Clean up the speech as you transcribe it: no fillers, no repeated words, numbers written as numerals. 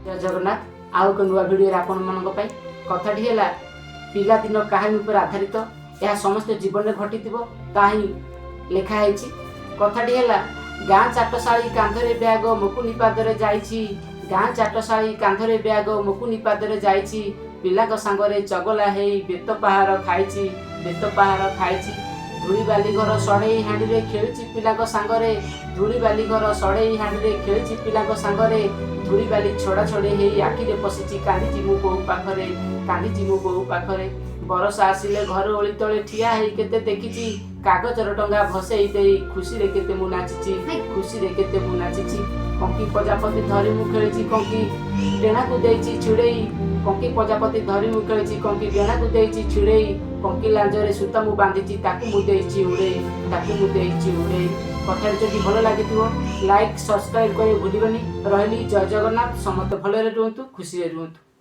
जय जगन्नाथ आउ एक नुआ भिडियो आपण मानक पई कथाटी हैला पिलादिन कहानी उपर आधारित यह समस्त जीवन में घटी ताही लेखा है। कथाटी हैला गाँ चाटशाली कांधरे ब्याग मुकुनी पादरे जाइछि गाँ चाटशाली कांधरे ब्याग मुकुनी पादरे जाइछि पिला सांगरे चगला है बेत पहाड़ खाइछि बेत पहाड़ खाइछि धूली बाली घर सड़े हांडी रे खेलुछि पिला सांगरे धूली बाली घर सड़े हांडी रे खेलुछि पिला सांगरे धूली बाली छोड़ा छोड़े हे आखि रे पसिछि कांदिछि मु बहु पाखरे कांदिछि मु बहु पाखरे बरसा आसिले घर ओली तले ठिया हे केते देखिछि कागजर टंगा भसेई देई खुशी रे केते मु नाचिछि खुशी रे केते मु नाचिछि कंकी प्रजापति धरी मु खेलिछि कंकी डेणा को देइछि छुड़ेई कंकी प्रजापति धरी मु खेलिछि कंकी डेणा को देइछि छुड़ेई कंकी लांजरे सूता मु बांधिछि ताकू मु देइछि उड़ेई ताकू मु देइछि उड़ेई। कथाटी जदि भल लागिथिबो लाइक सब्सक्राइब करे भूलिबनी। रहली जय जगन्नाथ। समस्त भलरे रुहंतु खुशी रे रुहंतु।